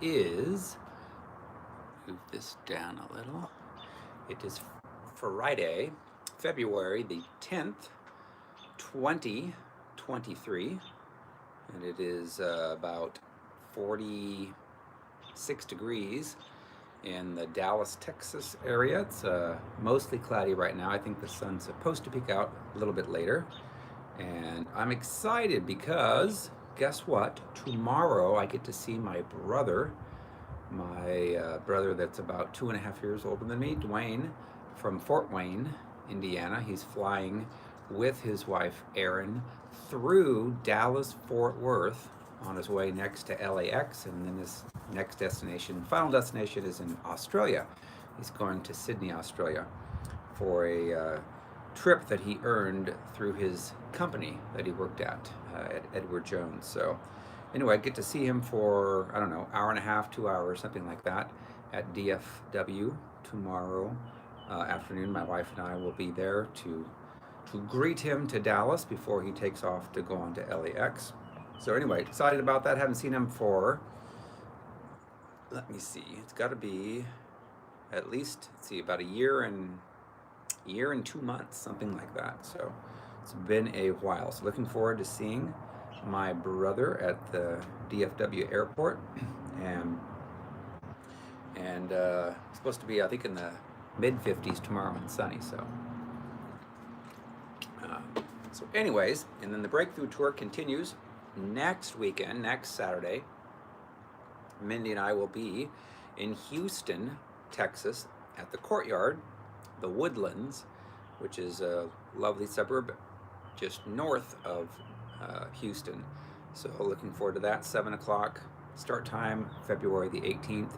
is, move this down a little. It is Friday, February the 10th, 2023, and it is about 46 degrees in the Dallas, Texas area. It's mostly cloudy right now. I think the sun's supposed to peek out a little bit later. And I'm excited because guess what? Tomorrow I get to see my brother, my brother that's about 2.5 years older than me, Dwayne, from Fort Wayne, Indiana. He's flying with his wife, Erin, through Dallas, Fort Worth on his way next to LAX. And then his next destination, final destination, is in Australia. He's going to Sydney, Australia for a trip that he earned through his company that he worked at Edward Jones. So anyway, I get to see him for, I don't know, hour and a half, 2 hours, something like that, at DFW tomorrow afternoon. My wife and I will be there to greet him to Dallas before he takes off to go on to LAX. So anyway, excited about that. Haven't seen him for, let me see, it's got to be at least, let's see, about a year and 2 months, something like that. So it's been a while. So looking forward to seeing my brother at the DFW airport, and it's supposed to be, I think, in the mid 50s tomorrow and sunny. Uh, so anyways, and then the Breakthrough Tour continues next weekend, next Saturday. Mindy and I will be in Houston, Texas, at the Courtyard, the Woodlands, which is a lovely suburb just north of Houston. So looking forward to that. 7 o'clock start time, February the 18th.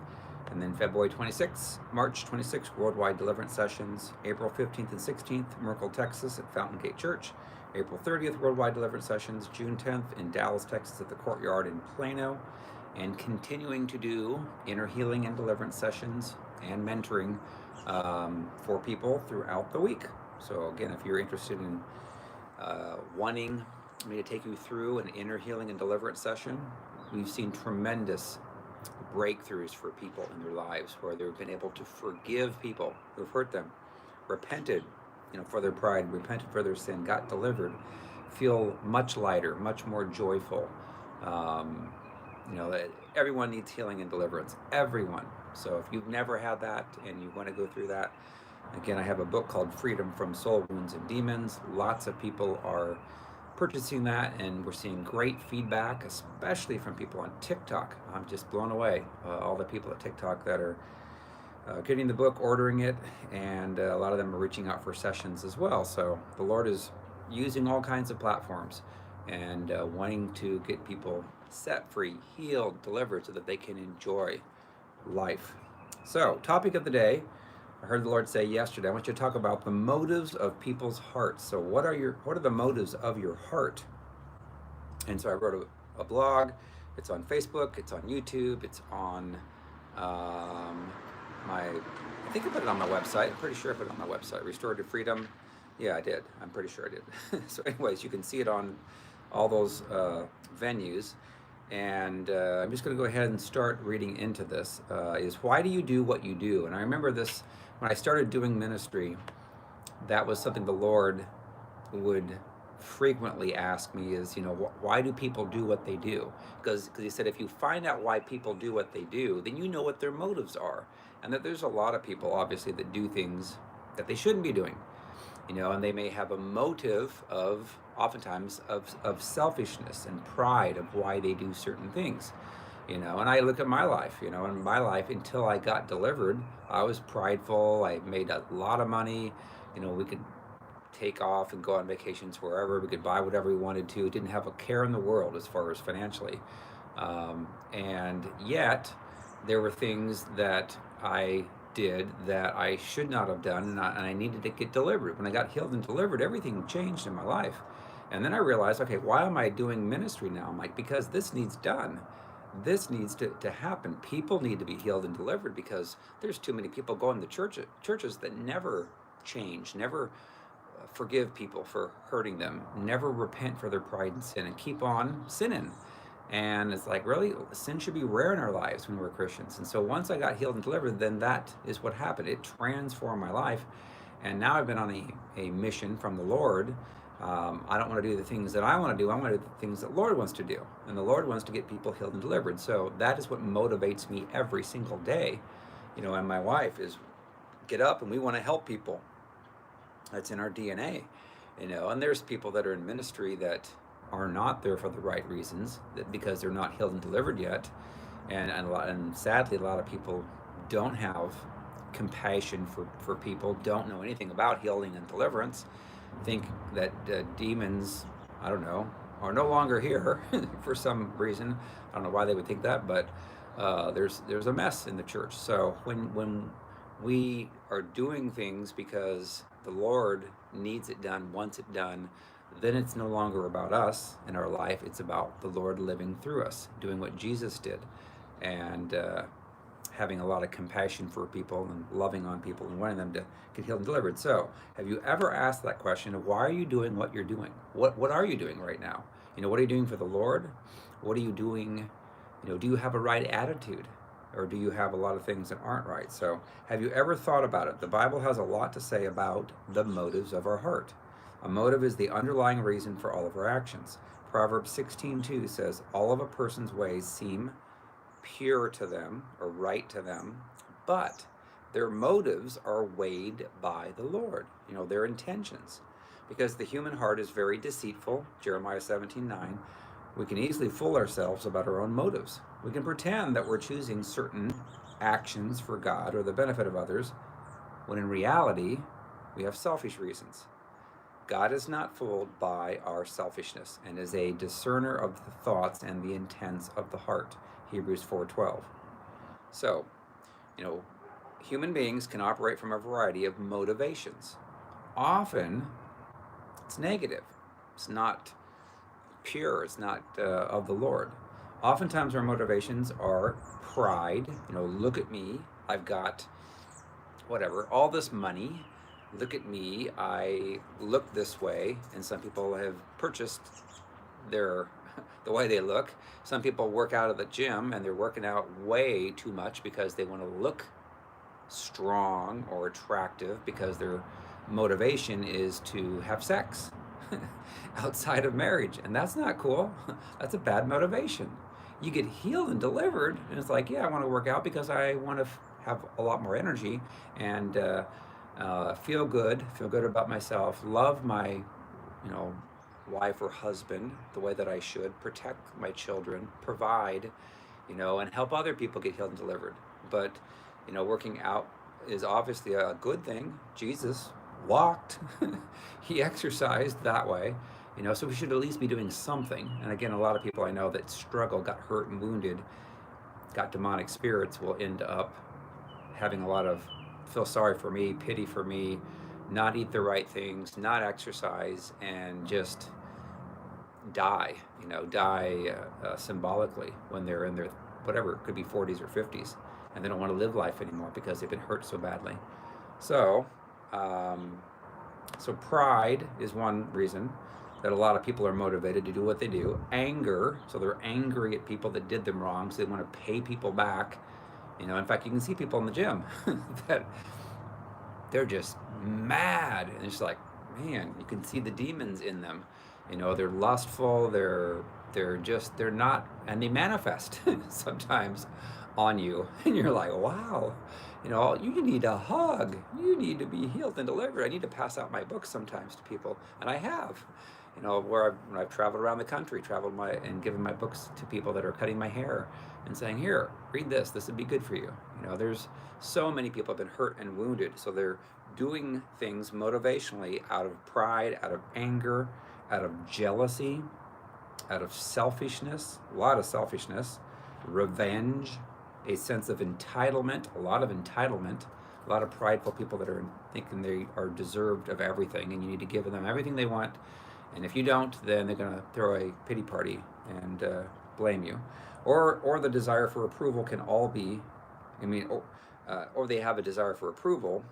And then February 26th, March 26th, Worldwide Deliverance Sessions. April 15th and 16th, Merkel, Texas at Fountain Gate Church. April 30th, Worldwide Deliverance Sessions. June 10th in Dallas, Texas at the Courtyard in Plano. And continuing to do inner healing and deliverance sessions and mentoring for people throughout the week. So again, if you're interested in wanting me to take you through an inner healing and deliverance session, we've seen tremendous breakthroughs for people in their lives where they've been able to forgive people who've hurt them, repented, for their pride, repented for their sin, got delivered, feel much lighter, much more joyful. Everyone needs healing and deliverance. Everyone. So if you've never had that and you want to go through that, again, I have a book called Freedom from Soul Wounds and Demons. Lots of people are purchasing that, and we're seeing great feedback, especially from people on TikTok. I'm just blown away. All the people at TikTok that are getting the book, ordering it, and a lot of them are reaching out for sessions as well. So the Lord is using all kinds of platforms and wanting to get people set free, healed, delivered, so that they can enjoy life. So, topic of the day, I heard the Lord say yesterday, I want you to talk about the motives of people's hearts. So what are the motives of your heart? And so I wrote a blog. It's on Facebook, it's on YouTube, it's on I think I put it on my website. I'm pretty sure I put it on my website, Restorative Freedom. Yeah, I did. I'm pretty sure I did. So anyways, you can see it on all those venues. And I'm just going to go ahead and start reading into this. Is why do you do what you do? And I remember this when I started doing ministry. That was something the Lord would frequently ask me: is why do people do what they do? Because He said if you find out why people do what they do, then you know what their motives are, and that there's a lot of people obviously that do things that they shouldn't be doing. And they may have a motive of oftentimes of selfishness and pride of why they do certain things. And I look at my life, in my life until I got delivered, I was prideful. I made a lot of money. We could take off and go on vacations wherever. We could buy whatever we wanted to. Didn't have a care in the world as far as financially. And yet there were things that I did that I should not have done, and I needed to get delivered. When I got healed and delivered, everything changed in my life. And then I realized, okay, why am I doing ministry now? I'm like, because this needs done. This needs to happen. People need to be healed and delivered because there's too many people going to churches that never change, never forgive people for hurting them, never repent for their pride and sin, and keep on sinning. And it's like, really, sin should be rare in our lives when we're Christians. And so once I got healed and delivered, then that is what happened. It transformed my life. And now I've been on a mission from the Lord. I don't want to do the things that I want to do. I want to do the things that the Lord wants to do. And the Lord wants to get people healed and delivered. So that is what motivates me every single day. And my wife is get up and we want to help people. That's in our DNA. And there's people that are in ministry that are not there for the right reasons, that because they're not healed and delivered yet. And sadly, a lot of people don't have compassion for people, don't know anything about healing and deliverance, think that demons, I don't know, are no longer here for some reason. I don't know why they would think that, but there's a mess in the church. So when we are doing things because the Lord needs it done, wants it done, then it's no longer about us in our life. It's about the Lord living through us, doing what Jesus did, and having a lot of compassion for people and loving on people and wanting them to get healed and delivered. So, have you ever asked that question of why are you doing what you're doing? What are you doing right now? What are you doing for the Lord? What are you doing? Do you have a right attitude? Or do you have a lot of things that aren't right? So, have you ever thought about it? The Bible has a lot to say about the motives of our heart. A motive is the underlying reason for all of our actions. Proverbs 16:2 says, all of a person's ways seem pure to them or right to them, but their motives are weighed by the Lord, their intentions. Because the human heart is very deceitful, Jeremiah 17:9. We can easily fool ourselves about our own motives. We can pretend that we're choosing certain actions for God or the benefit of others, when in reality, we have selfish reasons. God is not fooled by our selfishness and is a discerner of the thoughts and the intents of the heart. Hebrews 4:12. So, human beings can operate from a variety of motivations. Often, it's negative. It's not pure. It's not of the Lord. Oftentimes, our motivations are pride. Look at me. I've got whatever, all this money. Look at me. I look this way. And some people have purchased the way they look. Some people work out at the gym and they're working out way too much because they want to look strong or attractive, because their motivation is to have sex outside of marriage. And that's not cool. That's a bad motivation. You get healed and delivered, and it's like, yeah, I want to work out because I want to have a lot more energy and feel good about myself, love my, wife or husband the way that I should, protect my children, provide, and help other people get healed and delivered. But, working out is obviously a good thing. Jesus walked, he exercised that way, so we should at least be doing something. And again, a lot of people I know that struggle, got hurt and wounded, got demonic spirits, will end up having a lot of feel sorry for me, pity for me, not eat the right things, not exercise, and just die, symbolically when they're in their, whatever, it could be 40s or 50s, and they don't want to live life anymore because they've been hurt so badly. So, so pride is one reason that a lot of people are motivated to do what they do. Anger, so they're angry at people that did them wrong, so they want to pay people back. In fact, you can see people in the gym that they're just mad, and it's like, man, you can see the demons in them. They're lustful, they're not, and they manifest sometimes on you, and you're like, wow, you need a hug, you need to be healed and delivered. I need to pass out my books sometimes to people, and I have. When I've traveled around the country, and given my books to people that are cutting my hair and saying, here, read this, this would be good for you. There's so many people have been hurt and wounded, so they're doing things motivationally out of pride, out of anger, out of jealousy, out of selfishness, a lot of selfishness, revenge, a sense of entitlement, a lot of prideful people that are thinking they are deserved of everything, and you need to give them everything they want. And if you don't, then they're going to throw a pity party and blame you. Or the desire for approval can all be, or they have a desire for approval,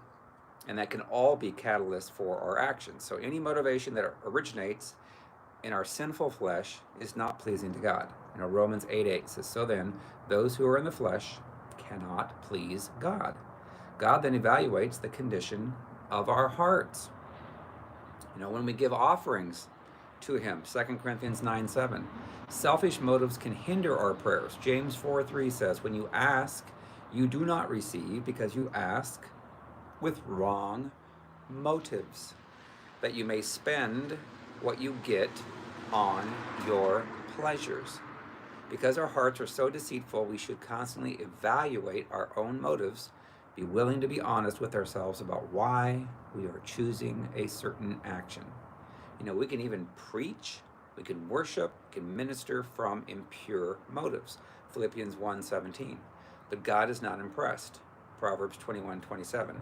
and that can all be catalysts for our actions. So any motivation that originates in our sinful flesh is not pleasing to God. Romans 8:8 says, so then, those who are in the flesh cannot please God. God then evaluates the condition of our hearts. When we give offerings to him, 2 Corinthians 9:7, selfish motives can hinder our prayers. James 4:3 says, when you ask, you do not receive because you ask with wrong motives, that you may spend what you get on your pleasures. Because our hearts are so deceitful, we should constantly evaluate our own motives, be willing to be honest with ourselves about why we are choosing a certain action. We can even preach, we can worship, we can minister from impure motives. Philippians 1:17. But God is not impressed. Proverbs 21:27.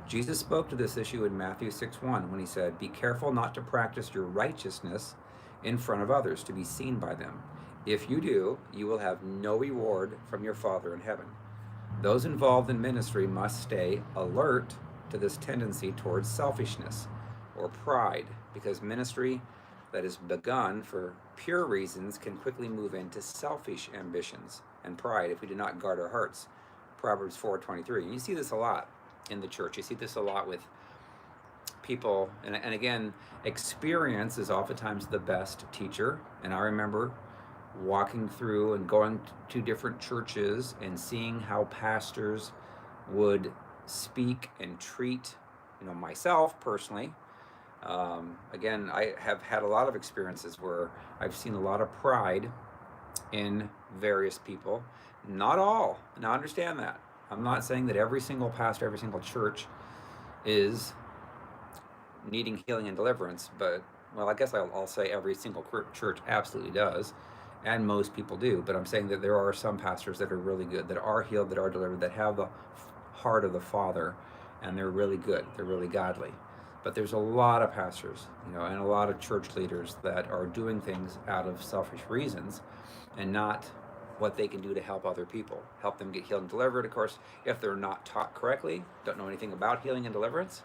Jesus spoke to this issue in Matthew 6:1 when he said, be careful not to practice your righteousness in front of others to be seen by them. If you do, you will have no reward from your Father in heaven. Those involved in ministry must stay alert to this tendency towards selfishness or pride, because ministry that is begun for pure reasons can quickly move into selfish ambitions and pride if we do not guard our hearts. Proverbs 4:23. And you see this a lot in the church. You see this a lot with people, and again, experience is oftentimes the best teacher. And I remember walking through and going to different churches and seeing how pastors would speak and treat, myself personally. Again, I have had a lot of experiences where I've seen a lot of pride in various people. Not all. Now understand that. I'm not saying that every single pastor, every single church is needing healing and deliverance, but, well, I guess I'll say every single church absolutely does, and most people do. But I'm saying that there are some pastors that are really good, that are healed, that are delivered, that have the heart of the Father, and they're really good, they're really godly. But there's a lot of pastors, and a lot of church leaders that are doing things out of selfish reasons and not what they can do to help other people, help them get healed and delivered. Of course, if they're not taught correctly, don't know anything about healing and deliverance,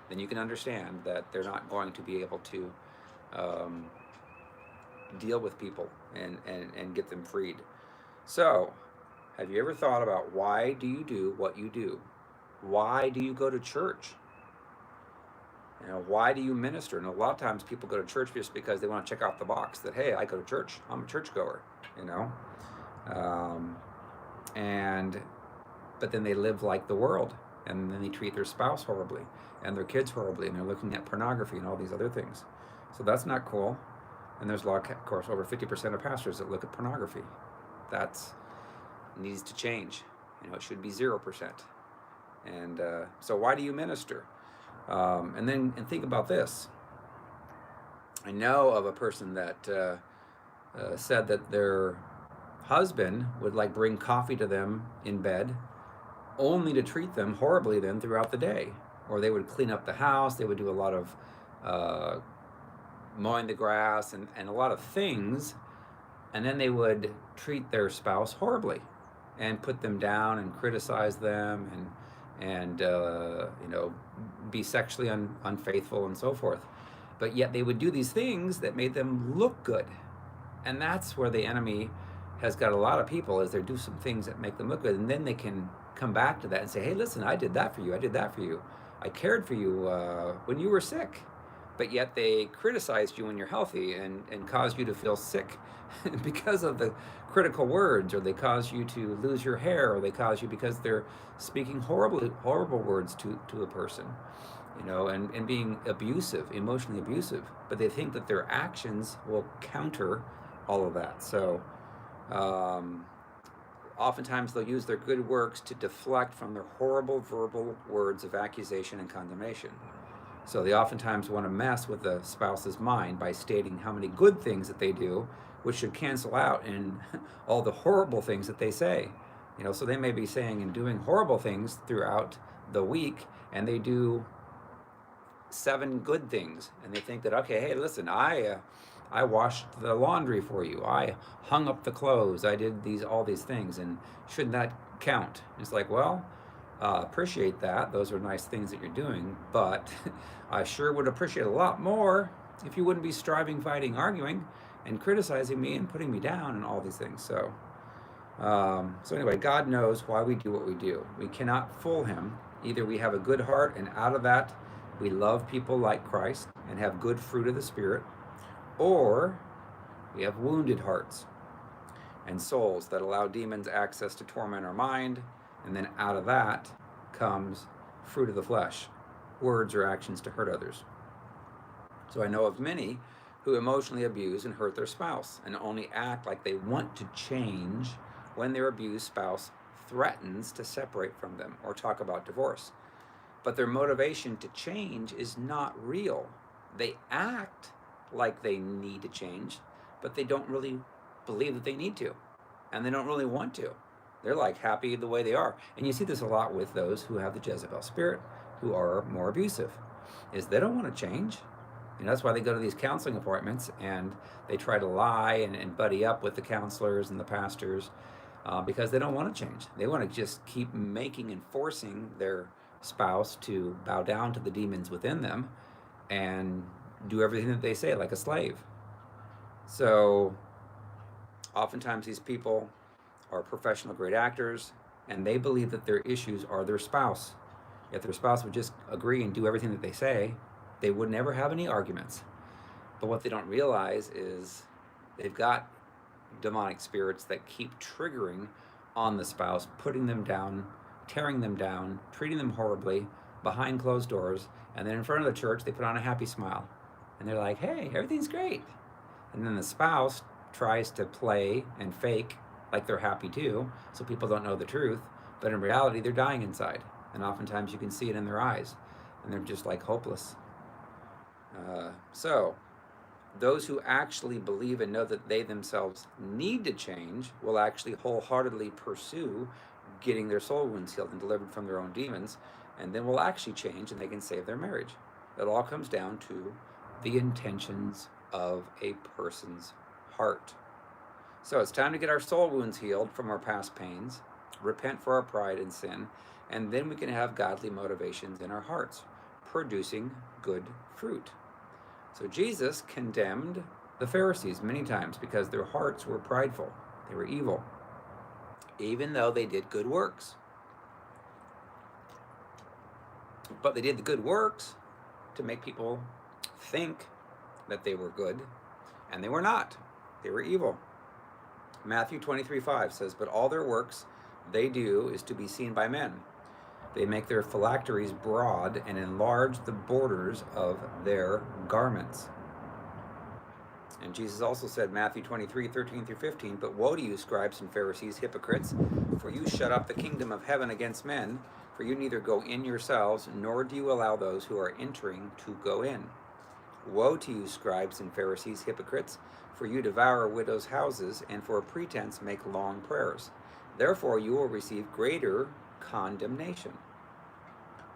then you can understand that they're not going to be able to deal with people and get them freed. So, have you ever thought about why do you do what you do? Why do you go to church? Why do you minister? And a lot of times people go to church just because they want to check off the box that, hey, I go to church, I'm a churchgoer, but then they live like the world, and then they treat their spouse horribly and their kids horribly, and they're looking at pornography and all these other things. So that's not cool. And there's a lot, of course, over 50% of pastors that look at pornography. That needs to change. It should be 0%. And so why do you minister? And think about this. I know of a person that said that their husband would bring coffee to them in bed, only to treat them horribly then throughout the day. Or they would clean up the house, they would do a lot of mowing the grass and a lot of things, and then they would treat their spouse horribly and put them down and criticize them and be sexually unfaithful and so forth. But yet they would do these things that made them look good. And that's where the enemy has got a lot of people, is they do some things that make them look good, and then they can come back to that and say, hey, listen, I did that for you, I did that for you, I cared for you when you were sick. But yet they criticized you when you're healthy and caused you to feel sick because of the critical words, or they cause you to lose your hair, or they cause you because they're speaking horrible words to a person, and being abusive, emotionally abusive. But they think that their actions will counter all of that. So oftentimes they'll use their good works to deflect from their horrible verbal words of accusation and condemnation. So they oftentimes want to mess with the spouse's mind by stating how many good things that they do, which should cancel out in all the horrible things that they say. So they may be saying and doing horrible things throughout the week, and they do 7 good things, and they think that, okay, hey, listen, I washed the laundry for you, I hung up the clothes, I did all these things, and shouldn't that count? It's like, well, appreciate that. Those are nice things that you're doing, but I sure would appreciate a lot more if you wouldn't be striving, fighting, arguing, and criticizing me and putting me down and all these things. So anyway, God knows why we do what we do. We cannot fool him. Either we have a good heart, and out of that we love people like Christ and have good fruit of the Spirit, or we have wounded hearts and souls that allow demons access to torment our mind, and then out of that comes fruit of the flesh, words or actions to hurt others. So I know of many who emotionally abuse and hurt their spouse and only act like they want to change when their abused spouse threatens to separate from them or talk about divorce. But their motivation to change is not real. They act like they need to change, but they don't really believe that they need to, and they don't really want to. They're like happy the way they are. And you see this a lot with those who have the Jezebel spirit, who are more abusive, is they don't want to change. You know, that's why they go to these counseling appointments and they try to lie and buddy up with the counselors and the pastors because they don't want to change. They want to just keep making and forcing their spouse to bow down to the demons within them and do everything that they say like a slave. So oftentimes these people are professional great actors, and they believe that their issues are their spouse. If their spouse would just agree and do everything that they say, they would never have any arguments. But what they don't realize is they've got demonic spirits that keep triggering on the spouse, putting them down, tearing them down, treating them horribly behind closed doors, and then in front of the church they put on a happy smile. And they're like, hey, everything's great. And then the spouse tries to play and fake like they're happy too, so people don't know the truth, but in reality they're dying inside. And oftentimes you can see it in their eyes, and they're just like hopeless. So those who actually believe and know that they themselves need to change will actually wholeheartedly pursue getting their soul wounds healed and delivered from their own demons, and then will actually change and they can save their marriage. It all comes down to the intentions of a person's heart. So it's time to get our soul wounds healed from our past pains, repent for our pride and sin, and then we can have godly motivations in our hearts, producing good fruit. So Jesus condemned the Pharisees many times because their hearts were prideful. They were evil, even though they did good works. But they did the good works to make people think that they were good, and they were not. They were evil. Matthew 23:5 says, but all their works they do is to be seen by men. They make their phylacteries broad and enlarge the borders of their garments. And Jesus also said, Matthew 23:13-15, but woe to you, scribes and Pharisees, hypocrites, for you shut up the kingdom of heaven against men, for you neither go in yourselves, nor do you allow those who are entering to go in. Woe to you, scribes and Pharisees, hypocrites, for you devour widows' houses, and for a pretense make long prayers. Therefore you will receive greater condemnation.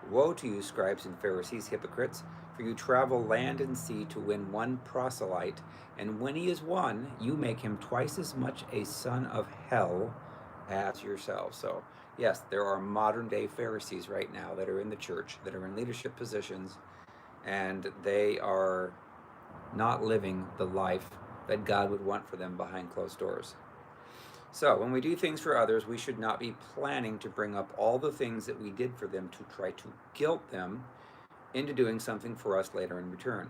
Woe to you, scribes and Pharisees, hypocrites, for you travel land and sea to win one proselyte, and when he is won, you make him twice as much a son of hell as yourselves. So, yes, there are modern day Pharisees right now that are in the church, that are in leadership positions, and they are not living the life that God would want for them behind closed doors. So when we do things for others, we should not be planning to bring up all the things that we did for them to try to guilt them into doing something for us later in return.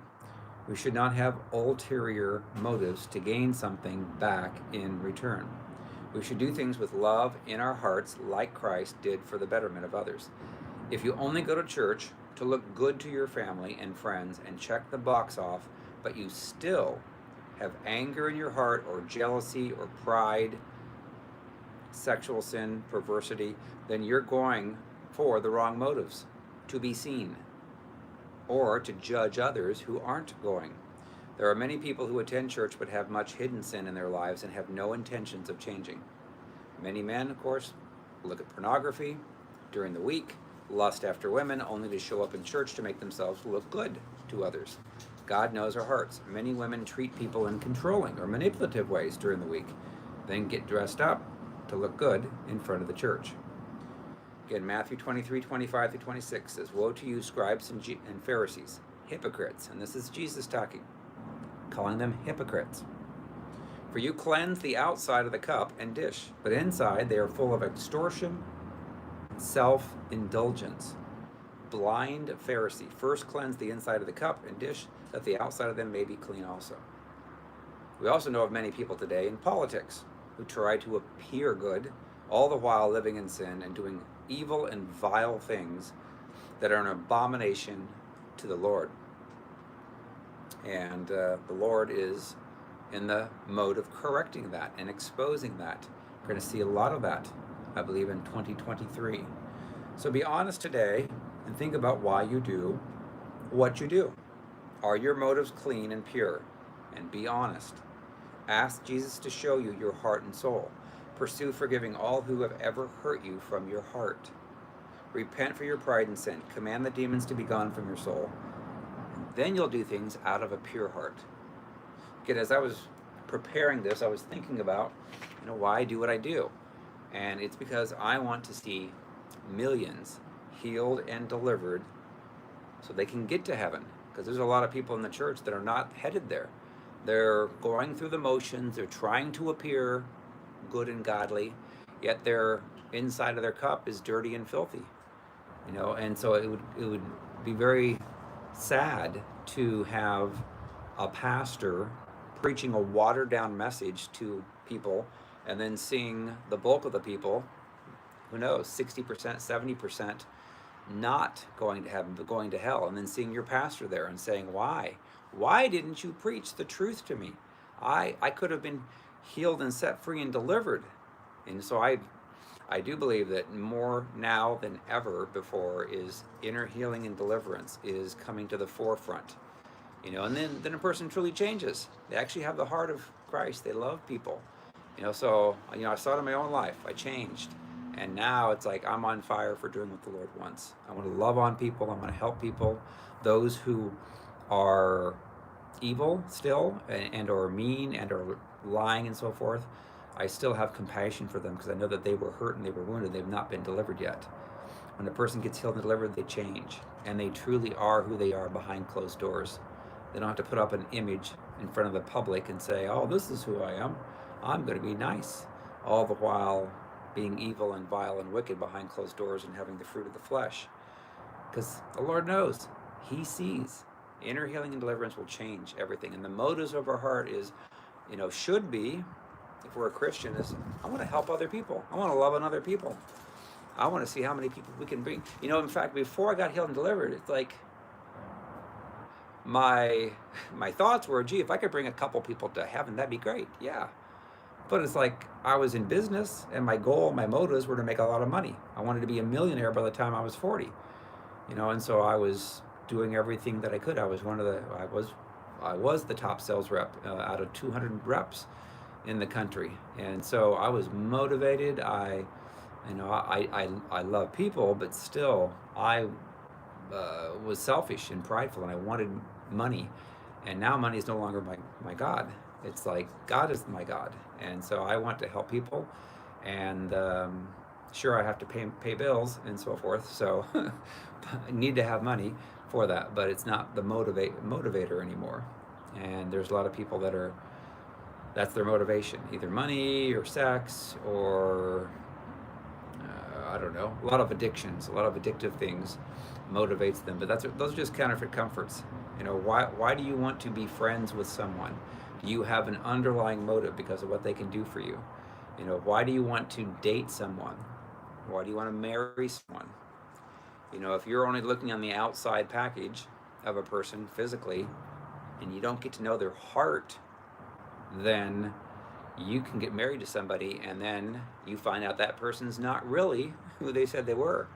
We should not have ulterior motives to gain something back in return. We should do things with love in our hearts like Christ did for the betterment of others. If you only go to church to look good to your family and friends and check the box off, but you still have anger in your heart or jealousy or pride, sexual sin, perversity, then you're going for the wrong motives, to be seen or to judge others who aren't going. There are many people who attend church but have much hidden sin in their lives and have no intentions of changing. Many men, of course, look at pornography during the week, lust after women, only to show up in church to make themselves look good to others. God knows our hearts. Many women treat people in controlling or manipulative ways during the week, then get dressed up to look good in front of the church. Again, Matthew 23:25-26 says, woe to you, scribes and Pharisees, hypocrites. And this is Jesus talking. calling them hypocrites. For you cleanse the outside of the cup and dish, but inside they are full of extortion, self-indulgence. Blind Pharisee, first cleanse the inside of the cup and dish, that the outside of them may be clean also. We also know of many people today in politics who try to appear good, all the while living in sin and doing evil and vile things that are an abomination to the Lord. And the Lord is in the mode of correcting that and exposing that. We're going to see a lot of that, I believe, in 2023. So be honest today and think about why you do what you do. Are your motives clean and pure? And be honest. Ask Jesus to show you your heart and soul. Pursue forgiving all who have ever hurt you from your heart. Repent for your pride and sin. Command the demons to be gone from your soul. Then you'll do things out of a pure heart. Again, as I was preparing this, I was thinking about, why I do what I do. And it's because I want to see millions healed and delivered so they can get to heaven. Because there's a lot of people in the church that are not headed there. They're going through the motions. They're trying to appear good and godly, yet their inside of their cup is dirty and filthy. And so it would be very sad to have a pastor preaching a watered down message to people and then seeing the bulk of the people, who knows, 60%, 70% not going to heaven, but going to hell, and then seeing your pastor there and saying, why didn't you preach the truth to me? I could have been healed and set free and delivered. And so I do believe that more now than ever before is inner healing and deliverance is coming to the forefront. And then a person truly changes. They actually have the heart of Christ. They love people. So I saw it in my own life. I changed. And now it's like I'm on fire for doing what the Lord wants. I want to love on people. I want to help people. Those who are evil still and or mean and or lying and so forth, I still have compassion for them because I know that they were hurt and they were wounded. They've not been delivered yet. When a person gets healed and delivered, they change. And they truly are who they are behind closed doors. They don't have to put up an image in front of the public and say, oh, this is who I am. I'm going to be nice. All the while being evil and vile and wicked behind closed doors and having the fruit of the flesh. Because the Lord knows. He sees. Inner healing and deliverance will change everything. And the motives of our heart is, should be, if we're a Christian, is I want to help other people. I want to love on other people. I want to see how many people we can bring. In fact, before I got healed and delivered, it's like my thoughts were, gee, if I could bring a couple people to heaven, that'd be great. Yeah. But it's like I was in business and my goal, my motives were to make a lot of money. I wanted to be a millionaire by the time I was 40. And so I was doing everything that I could. I was the top sales rep out of 200 reps in the country. And so I was motivated. I love people, but still I was selfish and prideful, and I wanted money. And now money is no longer my God. It's like God is my God. And so I want to help people. And sure, I have to pay bills and so forth. So I need to have money for that, but it's not the motivator anymore. And there's a lot of people that's their motivation, either money or sex or I don't know, a lot of addictions, a lot of addictive things motivates them. But those are just counterfeit comforts. Why do you want to be friends with someone? Do you have an underlying motive because of what they can do for you? Why do you want to date someone? Why do you want to marry someone? If you're only looking on the outside package of a person physically and you don't get to know their heart, then you can get married to somebody and then you find out that person's not really who they said they were.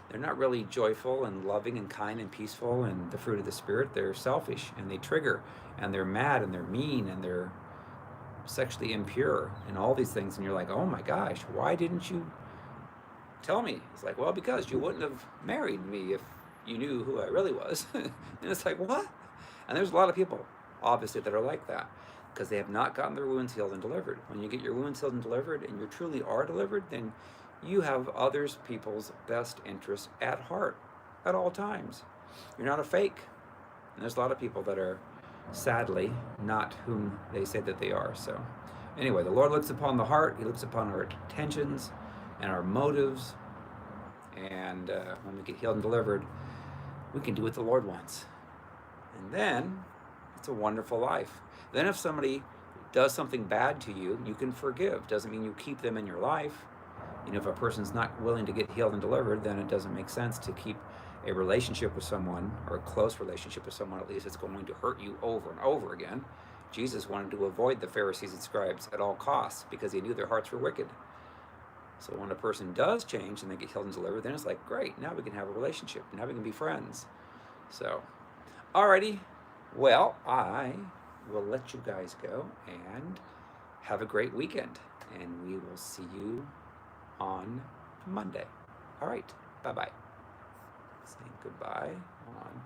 They're not really joyful and loving and kind and peaceful and the fruit of the Spirit. They're selfish and they trigger and they're mad and they're mean and they're sexually impure and all these things. And you're like, oh my gosh, why didn't you tell me? It's like, well, because you wouldn't have married me if you knew who I really was. And it's like, what? And there's a lot of people, obviously, that are like that because they have not gotten their wounds healed and delivered. When you get your wounds healed and delivered and you truly are delivered, then you have others, people's best interests at heart at all times. You're not a fake. And there's a lot of people that are sadly, not whom they say that they are. So, anyway, the Lord looks upon the heart, He looks upon our intentions and our motives. And when we get healed and delivered, we can do what the Lord wants. And then it's a wonderful life. Then, if somebody does something bad to you, you can forgive. Doesn't mean you keep them in your life. You know, if a person's not willing to get healed and delivered, then it doesn't make sense to keep a relationship with someone, or a close relationship with someone. At least it's going to hurt you over and over again. Jesus wanted to avoid the Pharisees and scribes at all costs because he knew their hearts were wicked. So when a person does change and they get healed and delivered, then it's like, great, now we can have a relationship. Now we can be friends. So, alrighty. Well, I will let you guys go and have a great weekend. And we will see you on Monday. All right. Bye-bye. Saying goodbye on